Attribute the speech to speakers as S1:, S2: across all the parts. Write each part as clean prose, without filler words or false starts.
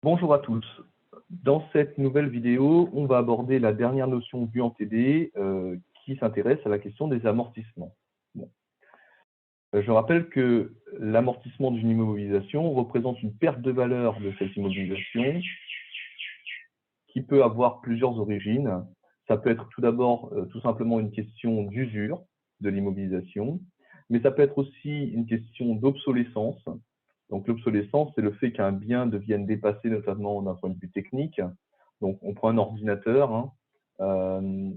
S1: Bonjour à tous. Dans cette nouvelle vidéo, on va aborder la dernière notion vue en TD qui s'intéresse à la question des amortissements. Bon. Je rappelle que l'amortissement d'une immobilisation représente une perte de valeur de cette immobilisation qui peut avoir plusieurs origines. Ça peut être tout d'abord tout simplement une question d'usure de l'immobilisation, mais ça peut être aussi une question d'obsolescence. Donc l'obsolescence, c'est le fait qu'un bien devienne dépassé, notamment d'un point de vue technique. Donc on prend un ordinateur, on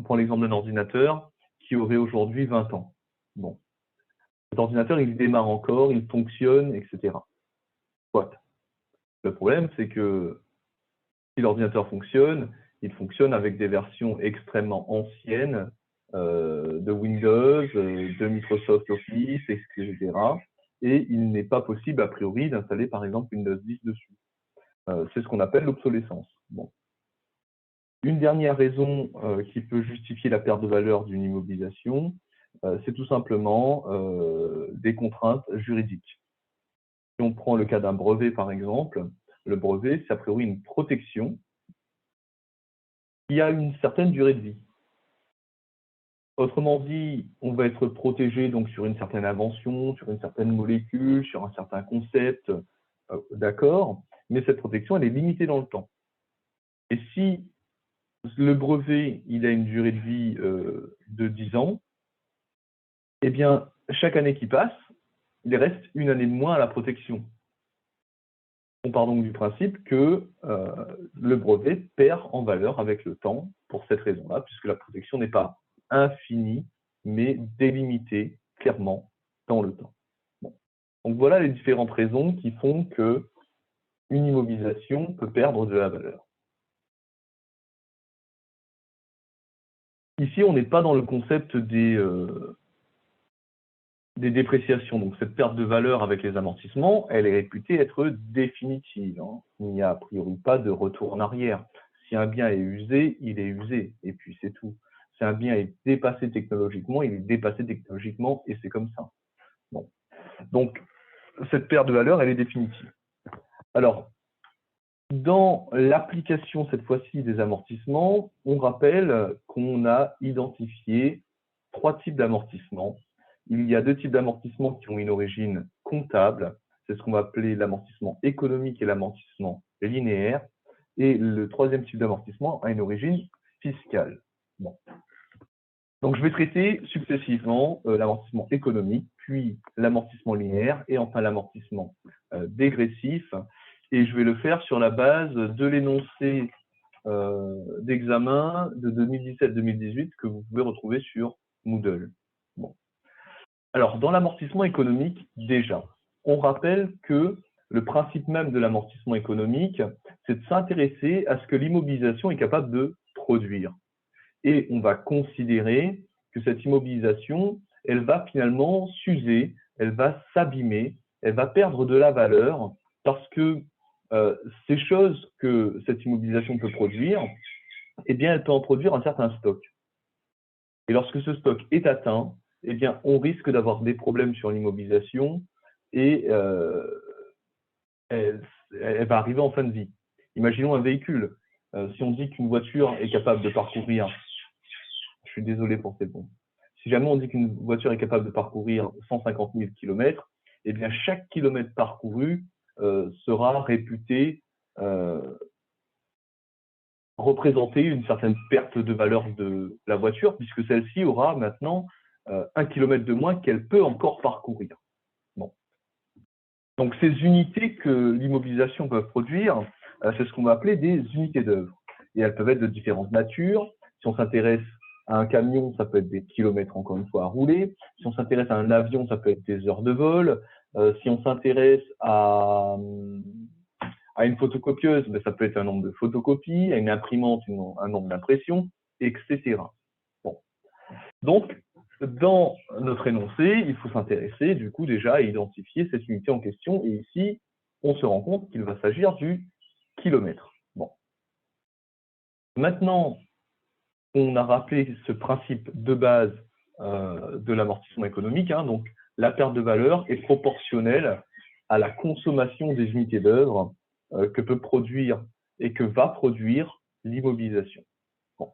S1: prend l'exemple d'un ordinateur qui aurait aujourd'hui 20 ans. Bon. Cet ordinateur, il démarre encore, il fonctionne, etc. Soit. Le problème, c'est que si l'ordinateur fonctionne, il fonctionne avec des versions extrêmement anciennes de Windows, de Microsoft Office, etc. Et il n'est pas possible, a priori, d'installer par exemple Windows 10 dessus. C'est ce qu'on appelle l'obsolescence. Bon. Une dernière raison qui peut justifier la perte de valeur d'une immobilisation, c'est tout simplement des contraintes juridiques. Si on prend le cas d'un brevet, par exemple, le brevet, c'est a priori une protection qui a une certaine durée de vie. Autrement dit, on va être protégé donc sur une certaine invention, sur une certaine molécule, sur un certain concept, d'accord, mais cette protection, elle est limitée dans le temps. Et si le brevet, il a une durée de vie de 10 ans, eh bien, chaque année qui passe, il reste une année de moins à la protection. On part donc du principe que le brevet perd en valeur avec le temps pour cette raison-là, puisque la protection n'est pas infinie, mais délimitée clairement dans le temps. Bon. Donc voilà les différentes raisons qui font que une immobilisation peut perdre de la valeur. Ici, on n'est pas dans le concept des dépréciations. Donc cette perte de valeur avec les amortissements, elle est réputée être définitive. Il n'y a a priori pas de retour en arrière. Si un bien est usé, il est usé, et puis c'est tout. Si un bien est dépassé technologiquement, il est dépassé technologiquement, et c'est comme ça. Bon. Donc cette perte de valeur, elle est définitive. Alors, dans l'application, cette fois-ci, des amortissements, on rappelle qu'on a identifié 3 types d'amortissements. Il y a 2 types d'amortissements qui ont une origine comptable. C'est ce qu'on va appeler l'amortissement économique et l'amortissement linéaire. Et le 3e type d'amortissement a une origine fiscale. Bon. Donc, je vais traiter successivement l'amortissement économique, puis l'amortissement linéaire et enfin l'amortissement dégressif. Et je vais le faire sur la base de l'énoncé d'examen de 2017-2018 que vous pouvez retrouver sur Moodle. Bon. Alors, dans l'amortissement économique, déjà, on rappelle que le principe même de l'amortissement économique, c'est de s'intéresser à ce que l'immobilisation est capable de produire. Et on va considérer que cette immobilisation, elle va finalement s'user, elle va s'abîmer, elle va perdre de la valeur parce que ces choses que cette immobilisation peut produire, eh bien, elle peut en produire un certain stock. Et lorsque ce stock est atteint, eh bien, on risque d'avoir des problèmes sur l'immobilisation et elle va arriver en fin de vie. Imaginons un véhicule. Si on dit qu'une voiture est capable de parcourir, je suis désolé pour ces bons. Si jamais on dit qu'une voiture est capable de parcourir 150 000 km, eh bien, chaque kilomètre parcouru sera réputé représenter une certaine perte de valeur de la voiture, puisque celle-ci aura maintenant 1 kilomètre de moins qu'elle peut encore parcourir. Bon. Donc ces unités que l'immobilisation peut produire, c'est ce qu'on va appeler des unités d'œuvre. Et elles peuvent être de différentes natures. Si on s'intéresse à un camion, ça peut être des kilomètres encore une fois à rouler. Si on s'intéresse à un avion, ça peut être des heures de vol. Si on s'intéresse à une photocopieuse, ça peut être un nombre de photocopies, à une imprimante, un nombre d'impressions, etc. Bon. Donc, dans notre énoncé, il faut s'intéresser du coup déjà à identifier cette unité en question. Et ici, on se rend compte qu'il va s'agir du kilomètre. Bon. Maintenant, on a rappelé ce principe de base de l'amortissement économique. Donc, la perte de valeur est proportionnelle à la consommation des unités d'œuvre que peut produire et que va produire l'immobilisation. Bon.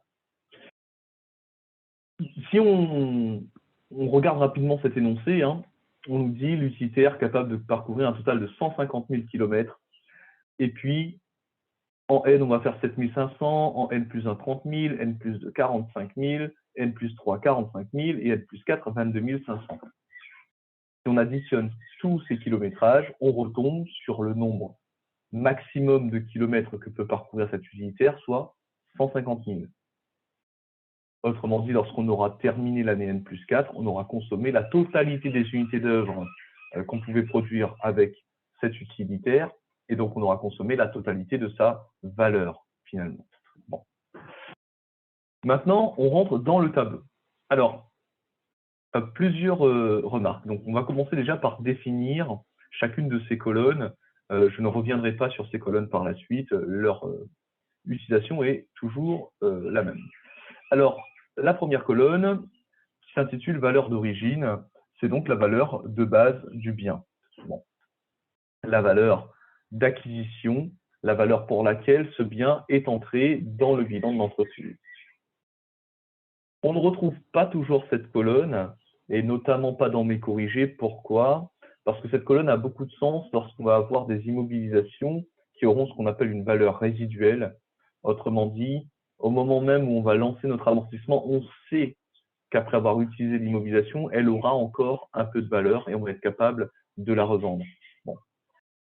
S1: Si on regarde rapidement cet énoncé, hein, on nous dit l'utilitaire capable de parcourir un total de 150 000 km, et puis en N, on va faire 7500, en N plus 1, 30 000, N plus 2, 45 000, N plus 3, 45 000, et N plus 4, 22 500. Si on additionne tous ces kilométrages, on retombe sur le nombre maximum de kilomètres que peut parcourir cet utilitaire, soit 150 000. Autrement dit, lorsqu'on aura terminé l'année N plus 4, on aura consommé la totalité des unités d'œuvre qu'on pouvait produire avec cet utilitaire, et donc on aura consommé la totalité de sa valeur, finalement. Bon. Maintenant, on rentre dans le tableau. Alors, plusieurs remarques. Donc, on va commencer déjà par définir chacune de ces colonnes. Je ne reviendrai pas sur ces colonnes par la suite. Leur utilisation est toujours la même. Alors, la première colonne qui s'intitule valeur d'origine, c'est donc la valeur de base du bien. Bon. La valeur d'acquisition, la valeur pour laquelle ce bien est entré dans le bilan de l'entreprise. On ne retrouve pas toujours cette colonne, et notamment pas dans mes corrigés. Pourquoi? Parce que cette colonne a beaucoup de sens lorsqu'on va avoir des immobilisations qui auront ce qu'on appelle une valeur résiduelle. Autrement dit, au moment même où on va lancer notre amortissement, on sait qu'après avoir utilisé l'immobilisation, elle aura encore un peu de valeur et on va être capable de la revendre. Bon.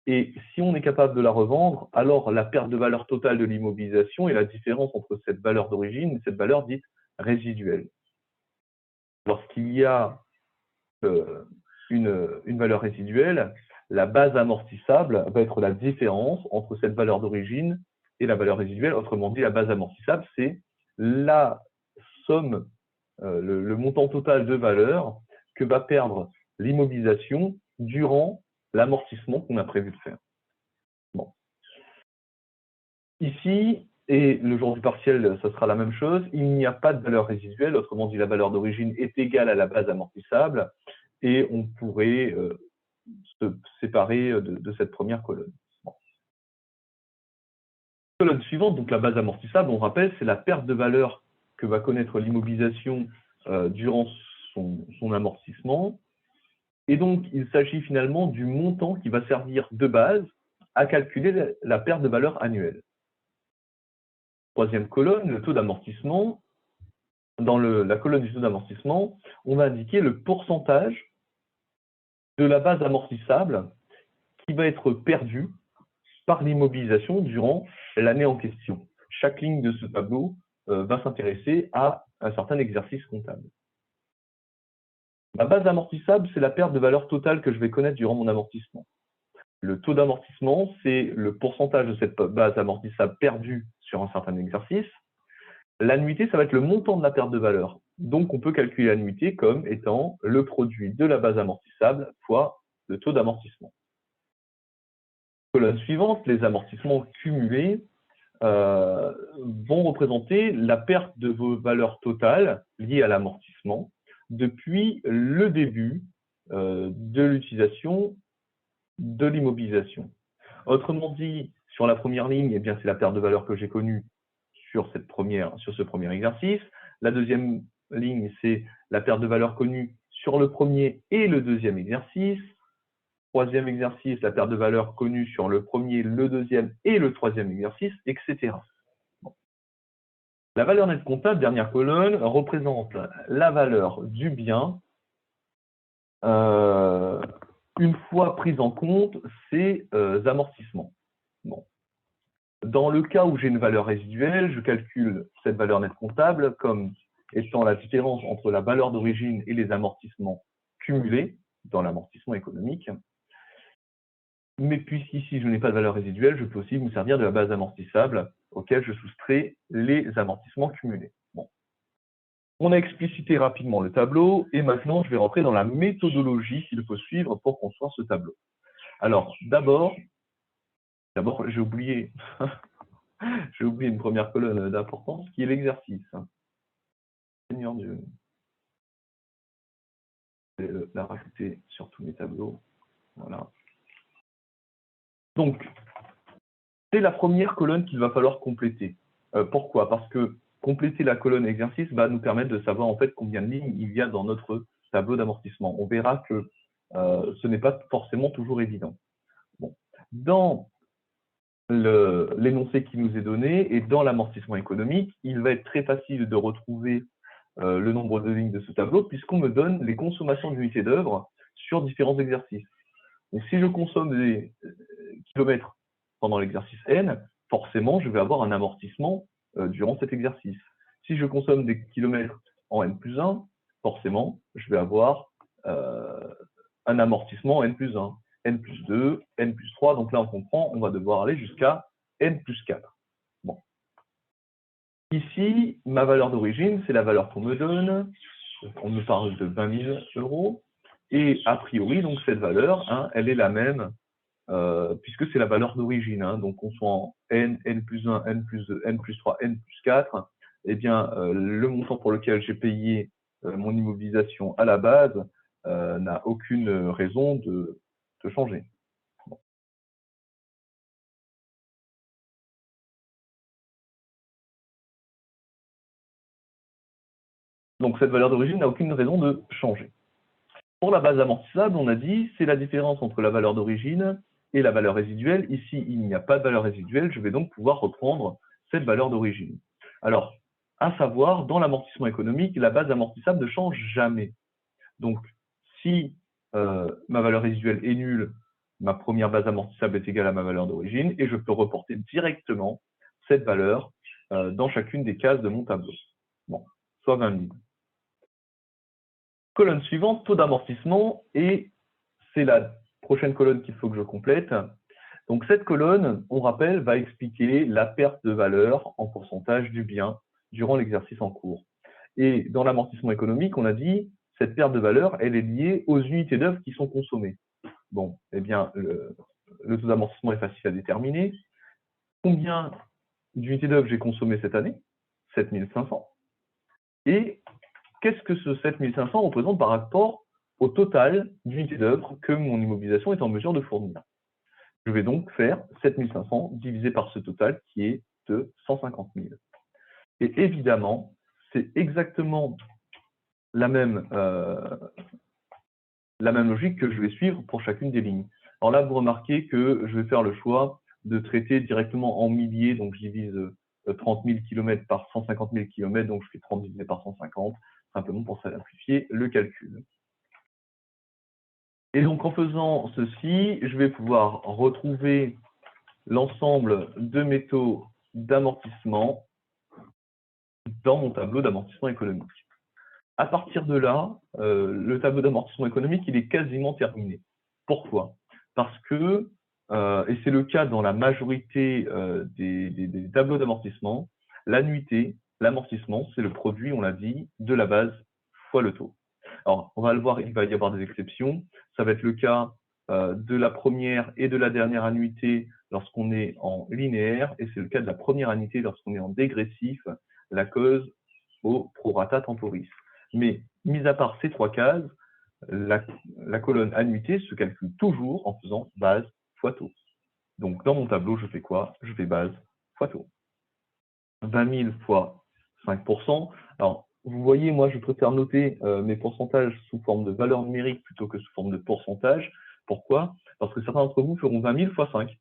S1: Et si on est capable de la revendre, alors la perte de valeur totale de l'immobilisation est la différence entre cette valeur d'origine et cette valeur dite résiduelle. Lorsqu'il y a une valeur résiduelle, la base amortissable va être la différence entre cette valeur d'origine et la valeur résiduelle. Autrement dit, la base amortissable, c'est la somme, le montant total de valeur que va perdre l'immobilisation durant l'amortissement qu'on a prévu de faire. Bon. Ici, et le jour du partiel, ça sera la même chose, il n'y a pas de valeur résiduelle, autrement dit, la valeur d'origine est égale à la base amortissable, et on pourrait se séparer de cette première colonne. Bon. Colonne suivante, donc la base amortissable, on rappelle, c'est la perte de valeur que va connaître l'immobilisation durant son amortissement. Et donc, il s'agit finalement du montant qui va servir de base à calculer la perte de valeur annuelle. Troisième colonne, le taux d'amortissement. Dans la colonne du taux d'amortissement, on va indiquer le pourcentage de la base amortissable qui va être perdu par l'immobilisation durant l'année en question. Chaque ligne de ce tableau va s'intéresser à un certain exercice comptable. Ma base amortissable, c'est la perte de valeur totale que je vais connaître durant mon amortissement. Le taux d'amortissement, c'est le pourcentage de cette base amortissable perdue sur un certain exercice. L'annuité, ça va être le montant de la perte de valeur. Donc, on peut calculer l'annuité comme étant le produit de la base amortissable fois le taux d'amortissement. Colonne suivante, les amortissements cumulés vont représenter la perte de vos valeurs totales liées à l'amortissement depuis le début de l'utilisation de l'immobilisation. Autrement dit, sur la première ligne, eh bien, c'est la perte de valeur que j'ai connue sur ce premier exercice. La deuxième ligne, c'est la perte de valeur connue sur le premier et le deuxième exercice. Troisième exercice, la perte de valeur connue sur le premier, le deuxième et le troisième exercice, etc. Bon. La valeur nette comptable, dernière colonne, représente la valeur du bien une fois prise en compte ces amortissements. Bon. Dans le cas où j'ai une valeur résiduelle, je calcule cette valeur nette comptable comme étant la différence entre la valeur d'origine et les amortissements cumulés dans l'amortissement économique. Mais puisqu'ici, je n'ai pas de valeur résiduelle, je peux aussi me servir de la base amortissable auquel je soustrais les amortissements cumulés. Bon. On a explicité rapidement le tableau et maintenant, je vais rentrer dans la méthodologie qu'il faut suivre pour construire ce tableau. Alors, d'abord, j'ai oublié une première colonne d'importance qui est l'exercice. Seigneur Dieu. Je vais la rajouter sur tous mes tableaux. Voilà. Donc, C'est la première colonne qu'il va falloir compléter. Pourquoi? Parce que compléter la colonne exercice va nous permettre de savoir en fait combien de lignes il y a dans notre tableau d'amortissement. On verra que ce n'est pas forcément toujours évident. Bon. Dans l'énoncé qui nous est donné et dans l'amortissement économique, il va être très facile de retrouver le nombre de lignes de ce tableau puisqu'on me donne les consommations d'unités d'œuvre sur différents exercices. Donc, si je consomme des kilomètres pendant l'exercice N, forcément, je vais avoir un amortissement durant cet exercice. Si je consomme des kilomètres en N plus 1, forcément, je vais avoir un amortissement en N plus 1, N plus 2, N plus 3. Donc là, on comprend, on va devoir aller jusqu'à N plus 4. Bon. Ici, ma valeur d'origine, c'est la valeur qu'on me donne. On me parle de 20 000 euros. Et a priori, donc cette valeur, hein, elle est la même puisque c'est la valeur d'origine. Hein, donc, qu'on soit en N, N plus 1, N plus 2, N plus 3, N plus 4, eh bien, le montant pour lequel j'ai payé mon immobilisation à la base n'a aucune raison de changer. Bon. Donc, cette valeur d'origine n'a aucune raison de changer. Pour la base amortissable, on a dit, c'est la différence entre la valeur d'origine et la valeur résiduelle. Ici, il n'y a pas de valeur résiduelle. Je vais donc pouvoir reprendre cette valeur d'origine. Alors, à savoir, dans l'amortissement économique, la base amortissable ne change jamais. Donc, si ma valeur résiduelle est nulle, ma première base amortissable est égale à ma valeur d'origine et je peux reporter directement cette valeur dans chacune des cases de mon tableau. Bon, soit 20 000. Colonne suivante, taux d'amortissement, et c'est la prochaine colonne qu'il faut que je complète. Donc cette colonne, on rappelle, va expliquer la perte de valeur en pourcentage du bien durant l'exercice en cours. Et dans l'amortissement économique, on a dit, cette perte de valeur, elle est liée aux unités d'œuvre qui sont consommées. Bon, eh bien, le taux d'amortissement est facile à déterminer. Combien d'unités d'œuvre j'ai consommé cette année? 7500. Et qu'est-ce que ce 7500 représente par rapport au total d'unités d'œuvre que mon immobilisation est en mesure de fournir? Je vais donc faire 7500 divisé par ce total qui est de 150 000. Et évidemment, c'est exactement la même logique que je vais suivre pour chacune des lignes. Alors là, vous remarquez que je vais faire le choix de traiter directement en milliers, donc je divise 30 000 km par 150 000 km, donc je fais 30 divisé par 150, simplement pour simplifier le calcul. Et donc en faisant ceci, je vais pouvoir retrouver l'ensemble de mes taux d'amortissement dans mon tableau d'amortissement économique. À partir de là, le tableau d'amortissement économique, il est quasiment terminé. Pourquoi? Parce que, et c'est le cas dans la majorité des tableaux d'amortissement, l'annuité, l'amortissement, c'est le produit, on l'a dit, de la base fois le taux. Alors, on va le voir, il va y avoir des exceptions. Ça va être le cas de la première et de la dernière annuité lorsqu'on est en linéaire, et c'est le cas de la première annuité lorsqu'on est en dégressif, la cause au prorata temporis. Mais, mis à part ces trois cases, la colonne annuité se calcule toujours en faisant base fois taux. Donc, dans mon tableau, je fais quoi? Je fais base fois taux. 20 000 fois 5%. Alors, vous voyez, moi, je préfère noter mes pourcentages sous forme de valeur numérique plutôt que sous forme de pourcentage. Pourquoi? Parce que certains d'entre vous feront 20 000 fois 5,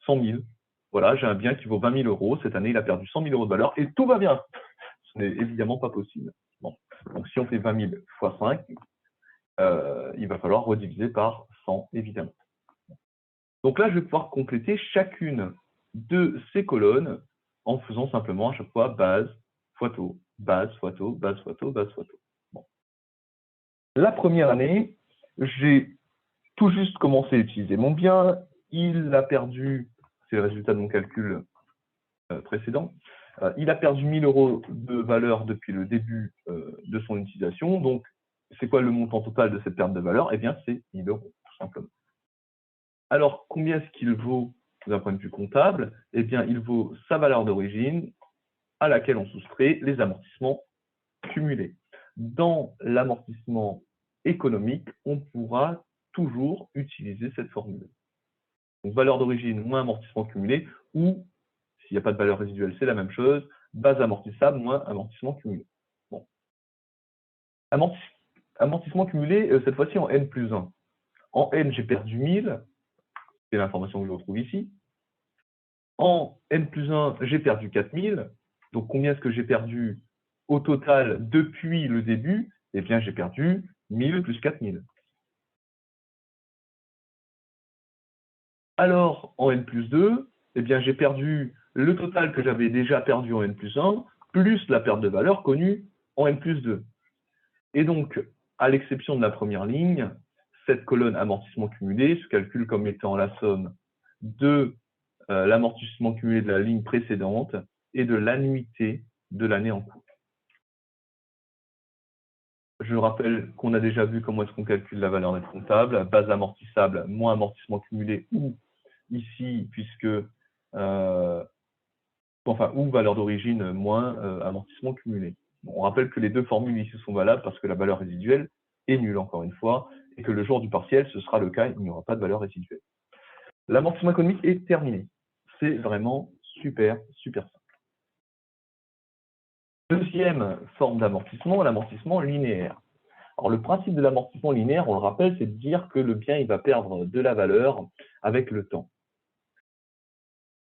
S1: 100 000. Voilà, j'ai un bien qui vaut 20 000 euros. Cette année, il a perdu 100 000 euros de valeur et tout va bien. Ce n'est évidemment pas possible. Bon. Donc, si on fait 20 000 fois 5, il va falloir rediviser par 100, évidemment. Donc là, je vais pouvoir compléter chacune de ces colonnes en faisant simplement à chaque fois base fois taux, base fois taux, base fois taux, base fois taux. Bon. La première année, j'ai tout juste commencé à utiliser mon bien. Il a perdu, c'est le résultat de mon calcul précédent, il a perdu 1 000 euros de valeur depuis le début de son utilisation. Donc, c'est quoi le montant total de cette perte de valeur? Eh bien, c'est 1 000 euros, tout simplement. Alors, combien est-ce qu'il vaut d'un point de vue comptable? Eh bien, il vaut sa valeur d'origine à laquelle on soustrait les amortissements cumulés. Dans l'amortissement économique, on pourra toujours utiliser cette formule. Donc, valeur d'origine moins amortissement cumulé, ou, s'il n'y a pas de valeur résiduelle, c'est la même chose, base amortissable moins amortissement cumulé. Bon. Amortissement cumulé, cette fois-ci en N plus 1. En N, j'ai perdu 1000, c'est l'information que je retrouve ici. En N plus 1, j'ai perdu 4000. Donc, combien est-ce que j'ai perdu au total depuis le début? Eh bien, j'ai perdu 1000 plus 4000. Alors, en N plus 2, eh bien, j'ai perdu le total que j'avais déjà perdu en N plus 1, plus la perte de valeur connue en N plus 2. Et donc, à l'exception de la première ligne, cette colonne amortissement cumulé se calcule comme étant la somme de l'amortissement cumulé de la ligne précédente et de l'annuité de l'année en cours. Je rappelle qu'on a déjà vu comment est-ce qu'on calcule la valeur nette comptable, base amortissable moins amortissement cumulé, ou ici, puisque ou valeur d'origine moins amortissement cumulé. Bon, on rappelle que les deux formules ici sont valables parce que la valeur résiduelle est nulle, encore une fois, et que le jour du partiel, ce sera le cas, il n'y aura pas de valeur résiduelle. L'amortissement économique est terminé. C'est vraiment super, super simple. Deuxième forme d'amortissement, l'amortissement linéaire. Alors, le principe de l'amortissement linéaire, on le rappelle, c'est de dire que le bien il va perdre de la valeur avec le temps.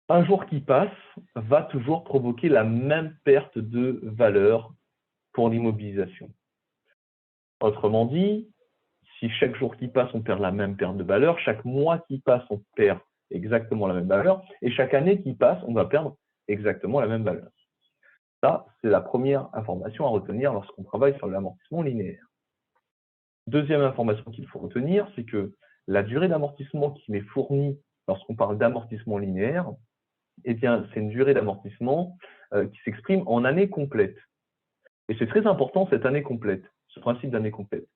S1: Un jour qui passe va toujours provoquer la même perte de valeur pour l'immobilisation. Autrement dit, si chaque jour qui passe, on perd la même perte de valeur, chaque mois qui passe, on perd exactement la même valeur, et chaque année qui passe, on va perdre exactement la même valeur. Ça, c'est la première information à retenir lorsqu'on travaille sur l'amortissement linéaire. Deuxième information qu'il faut retenir, c'est que la durée d'amortissement qui m'est fournie lorsqu'on parle d'amortissement linéaire, eh bien, c'est une durée d'amortissement qui s'exprime en année complète. Et c'est très important cette année complète, ce principe d'année complète.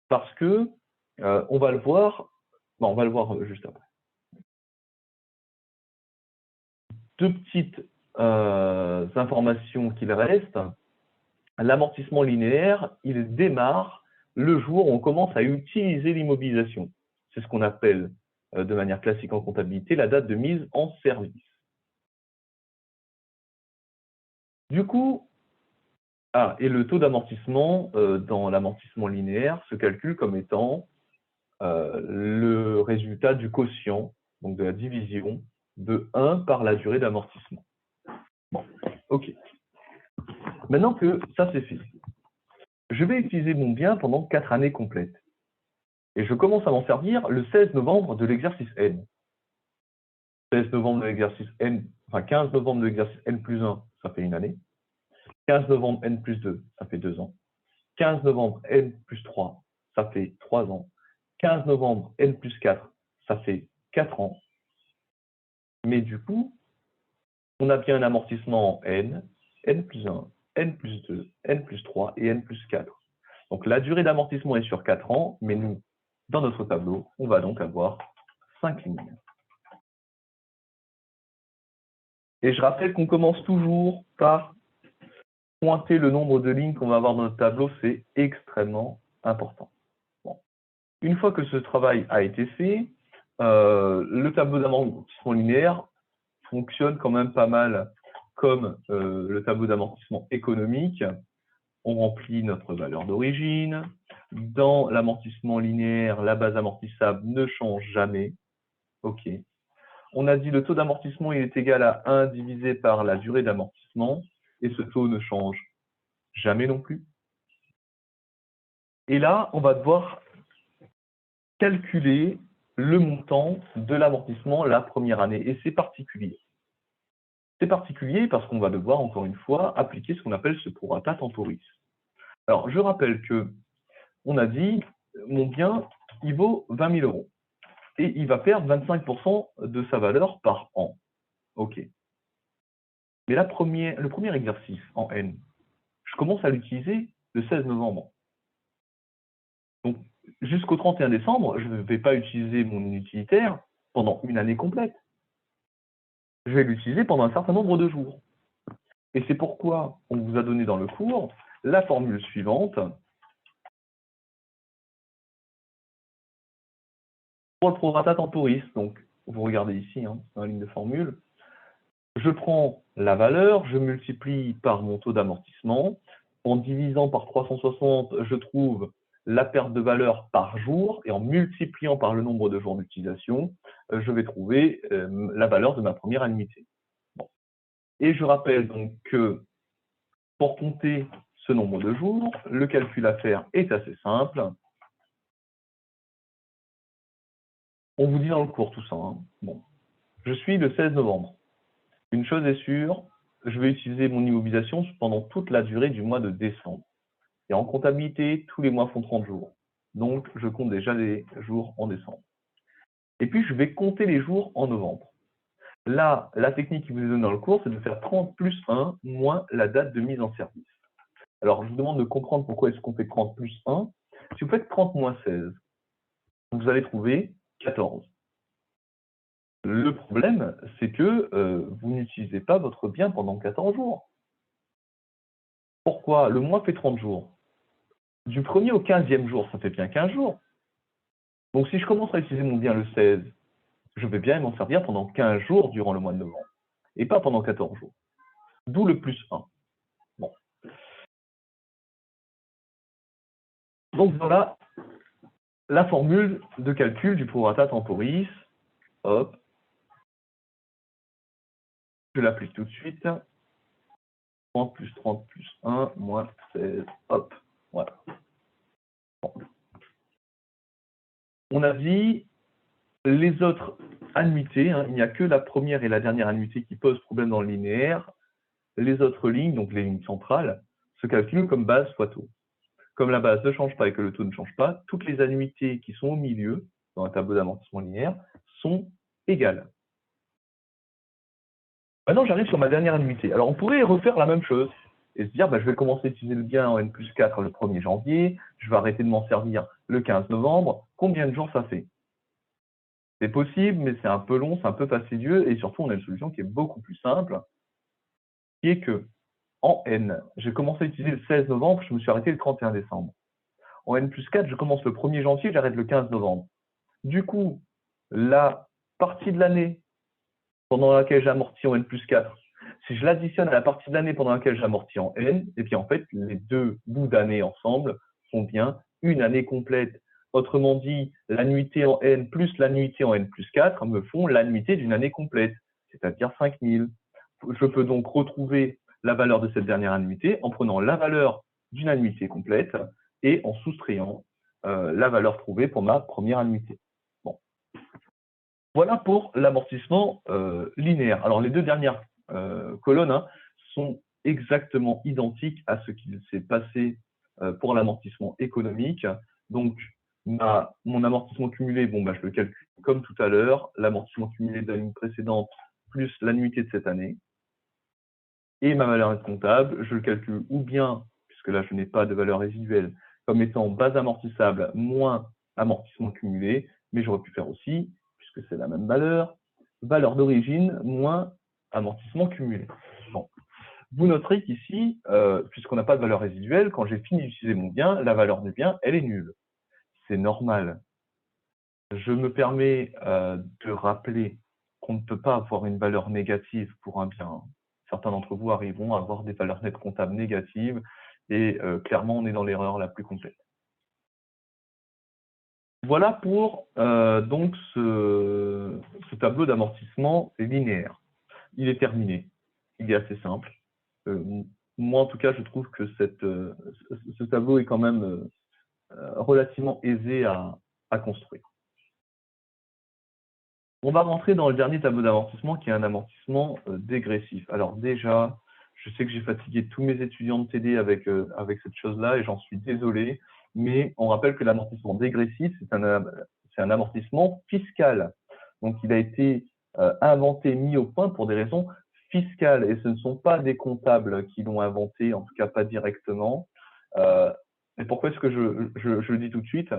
S1: Parce que, on va le voir juste après. Deux petites informations qu'il reste. L'amortissement linéaire, il démarre le jour où on commence à utiliser l'immobilisation. C'est ce qu'on appelle de manière classique en comptabilité la date de mise en service. Du coup, et le taux d'amortissement dans l'amortissement linéaire se calcule comme étant le résultat du quotient, donc de la division de 1 par la durée d'amortissement. Bon, ok. Maintenant que ça c'est fait, je vais utiliser mon bien pendant 4 années complètes. Et je commence à m'en servir le 16 novembre de l'exercice N. 16 novembre de l'exercice N, enfin 15 novembre de l'exercice N plus 1, ça fait une année. 15 novembre N plus 2, ça fait 2 ans. 15 novembre N plus 3, ça fait 3 ans. 15 novembre N plus 4, ça fait 4 ans. Mais du coup, on a bien un amortissement en N, N plus 1, N plus 2, N plus 3 et N plus 4. Donc la durée d'amortissement est sur 4 ans, mais nous, dans notre tableau, on va donc avoir 5 lignes. Et je rappelle qu'on commence toujours par pointer le nombre de lignes qu'on va avoir dans notre tableau, c'est extrêmement important. Bon. Une fois que ce travail a été fait, le tableau d'amortissement linéaire fonctionne quand même pas mal comme le tableau d'amortissement économique. On remplit notre valeur d'origine. Dans l'amortissement linéaire, la base amortissable ne change jamais. OK. On a dit le taux d'amortissement il est égal à 1 divisé par la durée d'amortissement, et ce taux ne change jamais non plus. Et là, on va devoir calculer le montant de l'amortissement la première année, et c'est particulier. C'est particulier parce qu'on va devoir, encore une fois, appliquer ce qu'on appelle ce prorata temporis. Alors, je rappelle que on a dit, mon bien, il vaut 20 000 €. Et il va perdre 25% de sa valeur par an. OK. Mais le premier exercice en N, je commence à l'utiliser le 16 novembre. Donc, jusqu'au 31 décembre, je ne vais pas utiliser mon utilitaire pendant une année complète. Je vais l'utiliser pendant un certain nombre de jours. Et c'est pourquoi on vous a donné dans le cours la formule suivante. Pour le prorata temporis, donc vous regardez ici, hein, dans la ligne de formule, je prends la valeur, je multiplie par mon taux d'amortissement. En divisant par 360, je trouve la perte de valeur par jour, et en multipliant par le nombre de jours d'utilisation, je vais trouver la valeur de ma première annuité. Bon. Et je rappelle donc que pour compter ce nombre de jours, le calcul à faire est assez simple. On vous dit dans le cours tout ça. Hein. Bon. Je suis le 16 novembre. Une chose est sûre, je vais utiliser mon immobilisation pendant toute la durée du mois de décembre. Et en comptabilité, tous les mois font 30 jours. Donc, je compte déjà les jours en décembre. Et puis, je vais compter les jours en novembre. Là, la technique qui vous est donnée dans le cours, c'est de faire 30 plus 1 moins la date de mise en service. Alors, je vous demande de comprendre pourquoi est-ce qu'on fait 30 plus 1. Si vous faites 30 moins 16, vous allez trouver 14. Le problème, c'est que vous n'utilisez pas votre bien pendant 14 jours. Pourquoi? Le mois fait 30 jours. Du 1er au 15e jour, ça fait bien 15 jours. Donc, si je commence à utiliser mon bien le 16, je vais bien m'en servir pendant 15 jours durant le mois de novembre, et pas pendant 14 jours. D'où le plus 1. Bon. Donc, voilà la formule de calcul du prorata temporis. Hop. Je l'applique tout de suite. 30 plus 30 plus 1 moins 16. Hop. Voilà. Bon. On a dit les autres annuités, hein, il n'y a que la première et la dernière annuité qui posent problème dans le linéaire. Les autres lignes, donc les lignes centrales, se calculent comme base fois taux. Comme la base ne change pas et que le taux ne change pas, toutes les annuités qui sont au milieu, dans un tableau d'amortissement linéaire, sont égales. Maintenant, j'arrive sur ma dernière annuité. Alors, on pourrait refaire la même chose et se dire, bah, je vais commencer à utiliser le bien en N+4 le 1er janvier, je vais arrêter de m'en servir le 15 novembre. Combien de jours ça fait? C'est possible, mais c'est un peu long, c'est un peu fastidieux, et surtout, on a une solution qui est beaucoup plus simple, qui est que, en N, j'ai commencé à utiliser le 16 novembre, je me suis arrêté le 31 décembre. En N+4, je commence le 1er janvier, j'arrête le 15 novembre. Du coup, la partie de l'année pendant laquelle j'amortis en N+4, si je l'additionne à la partie de l'année pendant laquelle j'amortis en N, et bien en fait, les deux bouts d'année ensemble font bien une année complète. Autrement dit, l'annuité en N plus l'annuité en N+4 me font l'annuité d'une année complète, c'est-à-dire 5000. Je peux donc retrouver la valeur de cette dernière annuité en prenant la valeur d'une annuité complète et en soustrayant la valeur trouvée pour ma première annuité. Bon. Voilà pour l'amortissement linéaire. Alors, les deux dernières colonnes hein, sont exactement identiques à ce qu'il s'est passé pour l'amortissement économique. Donc, mon amortissement cumulé, bon, bah, je le calcule comme tout à l'heure, l'amortissement cumulé de l'année précédente plus l'annuité de cette année. Et ma valeur nette comptable, je le calcule ou bien, puisque là je n'ai pas de valeur résiduelle, comme étant base amortissable moins amortissement cumulé, mais j'aurais pu faire aussi, puisque c'est la même valeur d'origine moins amortissement cumulé. Bon. Vous noterez qu'ici, puisqu'on n'a pas de valeur résiduelle, quand j'ai fini d'utiliser mon bien, la valeur du bien, elle est nulle. C'est normal. Je me permets de rappeler qu'on ne peut pas avoir une valeur négative pour un bien. Certains d'entre vous arriveront à avoir des valeurs nettes comptables négatives et clairement, on est dans l'erreur la plus complète. Voilà pour donc ce tableau d'amortissement linéaire. Il est terminé. Il est assez simple. Moi, en tout cas, je trouve que ce tableau est quand même relativement aisé à construire. On va rentrer dans le dernier tableau d'amortissement qui est un amortissement dégressif. Alors déjà, je sais que j'ai fatigué tous mes étudiants de TD avec cette chose-là et j'en suis désolé, mais on rappelle que l'amortissement dégressif, c'est un amortissement fiscal. Donc il a été inventé, mis au point pour des raisons fiscales et ce ne sont pas des comptables qui l'ont inventé, en tout cas pas directement. Et pourquoi est-ce que je le dis tout de suite?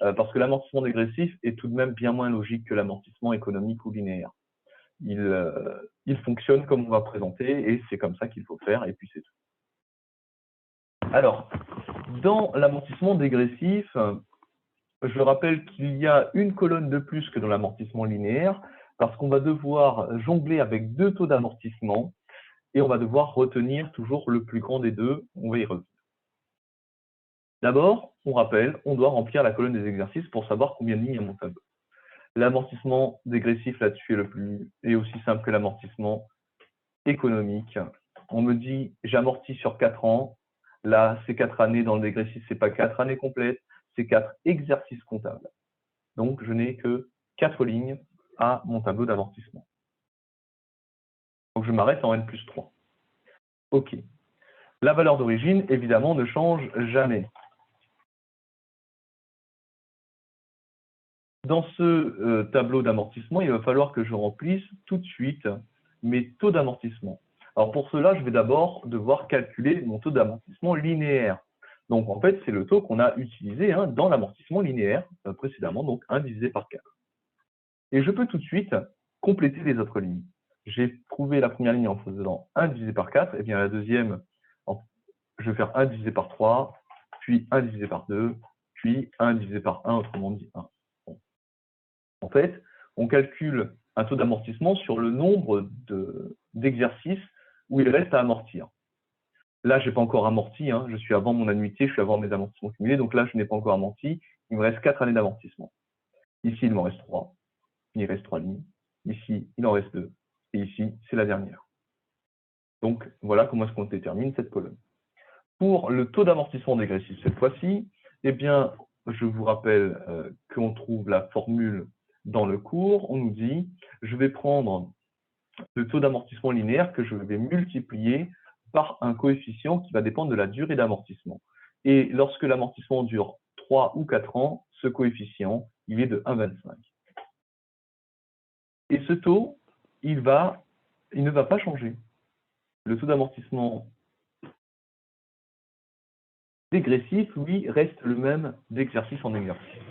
S1: Parce que l'amortissement dégressif est tout de même bien moins logique que l'amortissement économique ou linéaire. Il fonctionne comme on va présenter et c'est comme ça qu'il faut faire et puis c'est tout. Alors, dans l'amortissement dégressif, je rappelle qu'il y a une colonne de plus que dans l'amortissement linéaire. parce qu'on va devoir jongler avec 2 taux d'amortissement et on va devoir retenir toujours le plus grand des deux. On va y revenir. D'abord, on rappelle, on doit remplir la colonne des exercices pour savoir combien de lignes il y a mon tableau. L'amortissement dégressif là-dessus est aussi simple que l'amortissement économique. On me dit, j'amortis sur 4 ans. Là, c'est 4 années dans le dégressif, c'est pas 4 années complètes, c'est 4 exercices comptables. Donc, je n'ai que 4 lignes à mon tableau d'amortissement. Donc, je m'arrête en N+3. OK. La valeur d'origine, évidemment, ne change jamais. Dans ce tableau d'amortissement, il va falloir que je remplisse tout de suite mes taux d'amortissement. Alors pour cela, je vais d'abord devoir calculer mon taux d'amortissement linéaire. Donc en fait, c'est le taux qu'on a utilisé dans l'amortissement linéaire précédemment, donc 1 divisé par 4. Et je peux tout de suite compléter les autres lignes. J'ai trouvé la première ligne en faisant 1 divisé par 4, et bien la deuxième, je vais faire 1 divisé par 3, puis 1 divisé par 2, puis 1 divisé par 1, autrement dit 1. En fait, on calcule un taux d'amortissement sur le nombre d'exercices où il reste à amortir. Là, je n'ai pas encore amorti, je suis avant mon annuité, je suis avant mes amortissements cumulés, donc là, je n'ai pas encore amorti. Il me reste 4 années d'amortissement. Ici, il m'en reste 3. Il reste 3 lignes. Ici, il en reste 2. Et ici, c'est la dernière. Donc, voilà comment est-ce qu'on détermine cette colonne. Pour le taux d'amortissement dégressif cette fois-ci, eh bien, je vous rappelle qu'on trouve la formule dans le cours. On nous dit, je vais prendre le taux d'amortissement linéaire que je vais multiplier par un coefficient qui va dépendre de la durée d'amortissement. Et lorsque l'amortissement dure 3 ou 4 ans, ce coefficient, il est de 1,25. Et ce taux, il ne va pas changer. Le taux d'amortissement dégressif, lui, reste le même d'exercice en exercice.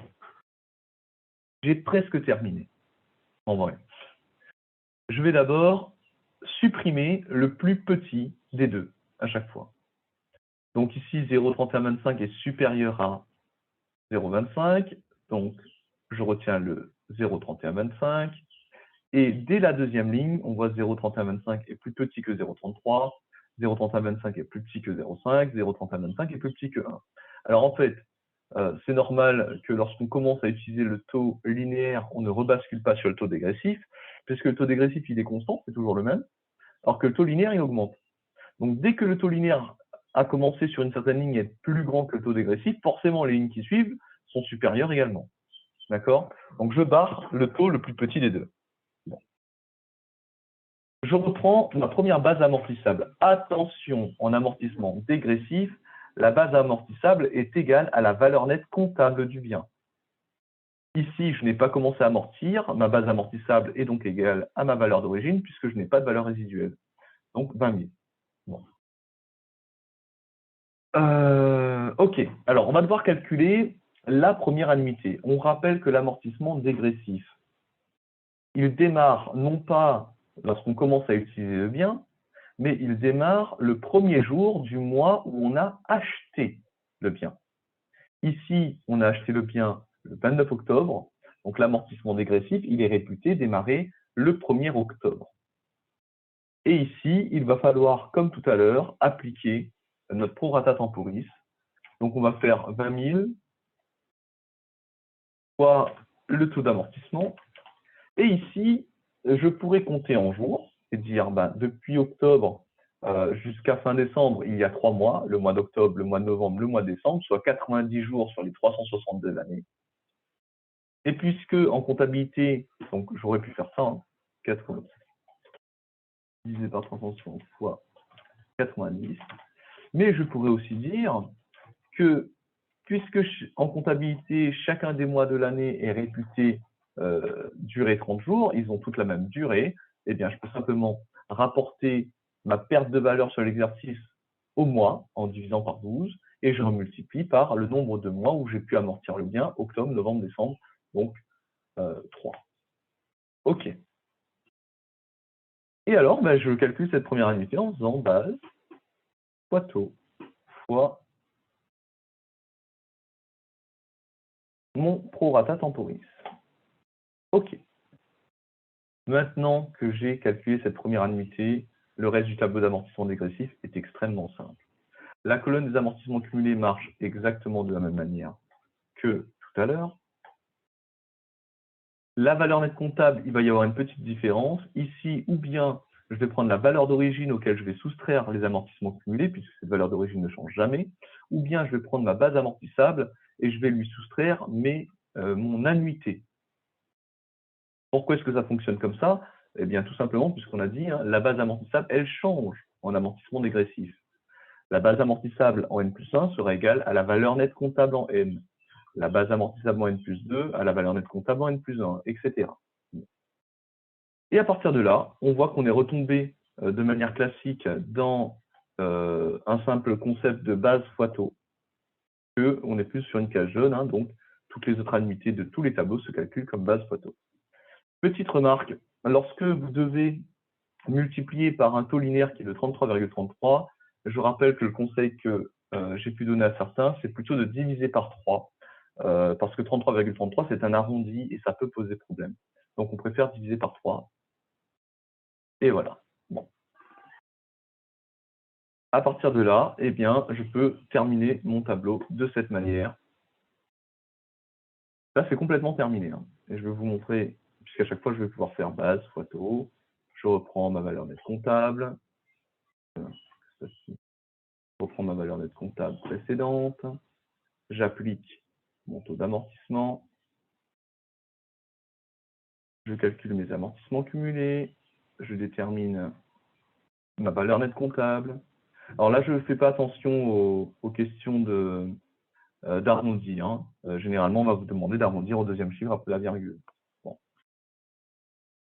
S1: J'ai presque terminé, en vrai. Je vais d'abord supprimer le plus petit des deux à chaque fois. Donc ici, 0,3125 est supérieur à 0,25. Donc, je retiens le 0,3125. Et dès la deuxième ligne, on voit 0,3125 est plus petit que 0,33. 0,3125 est plus petit que 0,5. 0,3125 est plus petit que 1. Alors en fait, c'est normal que lorsqu'on commence à utiliser le taux linéaire, on ne rebascule pas sur le taux dégressif, puisque le taux dégressif, il est constant, c'est toujours le même, alors que le taux linéaire, il augmente. Donc, dès que le taux linéaire a commencé sur une certaine ligne et est plus grand que le taux dégressif, forcément, les lignes qui suivent sont supérieures également. D'accord? Donc, je barre le taux le plus petit des deux. Bon. Je reprends ma première base amortissable. Attention, en amortissement dégressif, la base amortissable est égale à la valeur nette comptable du bien. Ici, je n'ai pas commencé à amortir, ma base amortissable est donc égale à ma valeur d'origine puisque je n'ai pas de valeur résiduelle. Donc 20 000. Bon. Ok, alors on va devoir calculer la première annuité. On rappelle que l'amortissement dégressif, il démarre non pas lorsqu'on commence à utiliser le bien, mais il démarre le premier jour du mois où on a acheté le bien. Ici, on a acheté le bien le 29 octobre, donc l'amortissement dégressif, il est réputé démarrer le 1er octobre. Et ici, il va falloir, comme tout à l'heure, appliquer notre prorata temporis. Donc, on va faire 20 000 fois le taux d'amortissement. Et ici, je pourrais compter en jours et dire, depuis octobre jusqu'à fin décembre, il y a 3 mois, le mois d'octobre, le mois de novembre, le mois de décembre, soit 90 jours sur les 362 années. Et puisque en comptabilité, donc j'aurais pu faire ça, 80 divisé par 360 fois 90, mais je pourrais aussi dire que puisque en comptabilité, chacun des mois de l'année est réputé durer 30 jours, ils ont toutes la même durée, eh bien je peux simplement rapporter ma perte de valeur sur l'exercice au mois en divisant par 12 et je multiplie par le nombre de mois où j'ai pu amortir le bien, octobre, novembre, décembre, donc 3. OK. Et alors, je calcule cette première annuité en faisant base fois taux fois mon prorata temporis. OK. Maintenant que j'ai calculé cette première annuité, le reste du tableau d'amortissement dégressif est extrêmement simple. La colonne des amortissements cumulés marche exactement de la même manière que tout à l'heure. La valeur nette comptable, il va y avoir une petite différence. Ici, ou bien je vais prendre la valeur d'origine auquel je vais soustraire les amortissements cumulés, puisque cette valeur d'origine ne change jamais, ou bien je vais prendre ma base amortissable et je vais lui soustraire mon annuité. Pourquoi est-ce que ça fonctionne comme ça? Eh bien, tout simplement, puisqu'on a dit, la base amortissable, elle change en amortissement dégressif. La base amortissable en n plus 1 sera égale à la valeur nette comptable en n. La base amortissable en n plus 2 à la valeur nette comptable en n plus 1, etc. Et à partir de là, on voit qu'on est retombé de manière classique dans un simple concept de base fois taux, qu'on est plus sur une case jaune, donc toutes les autres annuités de tous les tableaux se calculent comme base fois taux. Petite remarque, lorsque vous devez multiplier par un taux linéaire qui est de 33,33, je rappelle que le conseil que j'ai pu donner à certains, c'est plutôt de diviser par 3, parce que 33,33, c'est un arrondi et ça peut poser problème. Donc, on préfère diviser par 3. Et voilà. Bon. À partir de là, eh bien, je peux terminer mon tableau de cette manière. Là, c'est complètement terminé. Et je vais vous montrer, puisqu'à chaque fois, je vais pouvoir faire base fois taux. Je reprends ma valeur nette comptable. Je reprends ma valeur nette comptable précédente. J'applique mon taux d'amortissement. Je calcule mes amortissements cumulés. Je détermine ma valeur nette comptable. Alors là, je ne fais pas attention aux questions d'arrondi. Généralement, on va vous demander d'arrondir au deuxième chiffre après la virgule. Bon.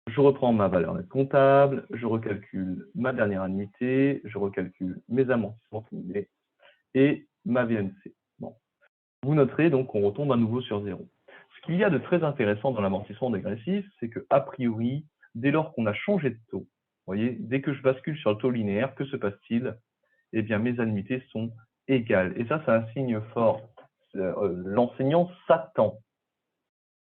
S1: Je reprends ma valeur nette comptable, je recalcule ma dernière annuité, je recalcule mes amortissements cumulés et ma VNC. Bon. Vous noterez donc qu'on retombe à nouveau sur 0. Ce qu'il y a de très intéressant dans l'amortissement dégressif, c'est que a priori, dès lors qu'on a changé de taux, vous voyez, dès que je bascule sur le taux linéaire, que se passe-t-il? Eh bien, mes annuités sont égales. Et ça, c'est un signe fort. L'enseignant s'attend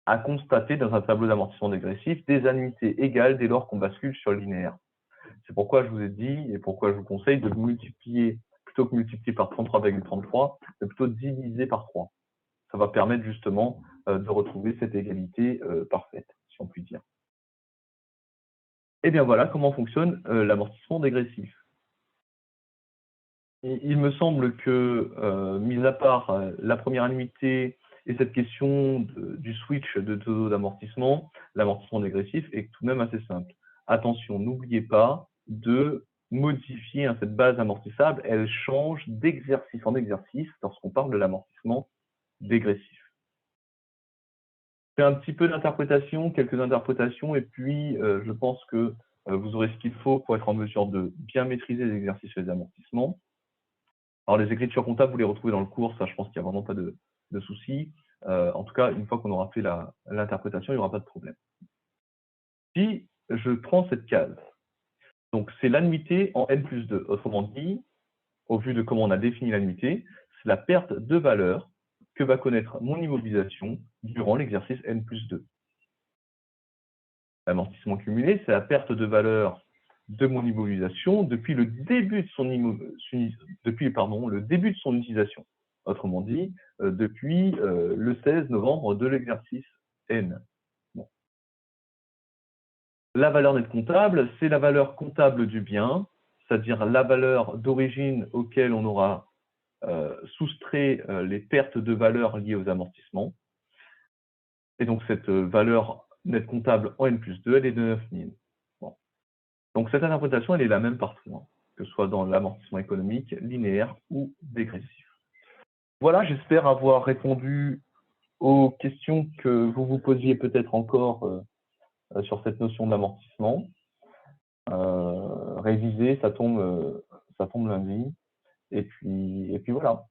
S1: à constater dans un tableau d'amortissement dégressif des annuités égales dès lors qu'on bascule sur le linéaire. C'est pourquoi je vous ai dit et pourquoi je vous conseille de multiplier, plutôt que multiplier par 33,33, de plutôt diviser par 3. Ça va permettre justement de retrouver cette égalité parfaite, si on peut dire. Et bien voilà comment fonctionne l'amortissement dégressif. Il me semble que, mis à part la première annuité et cette question du switch de taux d'amortissement, l'amortissement dégressif est tout de même assez simple. Attention, n'oubliez pas de modifier cette base amortissable, elle change d'exercice en exercice lorsqu'on parle de l'amortissement dégressif. C'est un petit peu d'interprétation, quelques interprétations, et puis je pense que vous aurez ce qu'il faut pour être en mesure de bien maîtriser les exercices et les amortissements. Alors, les écritures comptables, vous les retrouvez dans le cours, ça, je pense qu'il n'y a vraiment pas de souci. En tout cas, une fois qu'on aura fait l'interprétation, il n'y aura pas de problème. Si je prends cette case, donc c'est l'annuité en n plus 2. Autrement dit, au vu de comment on a défini l'annuité, c'est la perte de valeur que va connaître mon immobilisation durant l'exercice n plus 2. L'amortissement cumulé, c'est la perte de valeur de mon immobilisation depuis le début de son utilisation. Autrement dit, depuis le 16 novembre de l'exercice N. Bon. La valeur nette comptable, c'est la valeur comptable du bien, c'est-à-dire la valeur d'origine auquel on aura soustrait les pertes de valeur liées aux amortissements. Et donc, cette valeur nette comptable en N plus 2, elle est de 9000. Bon. Donc, cette interprétation, elle est la même partout, que ce soit dans l'amortissement économique, linéaire ou dégressif. Voilà, j'espère avoir répondu aux questions que vous vous posiez peut-être encore sur cette notion d'amortissement. Réviser, ça tombe lundi. Et puis voilà.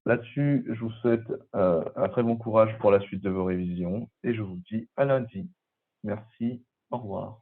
S1: Là-dessus, je vous souhaite un très bon courage pour la suite de vos révisions et je vous dis à lundi. Merci, au revoir.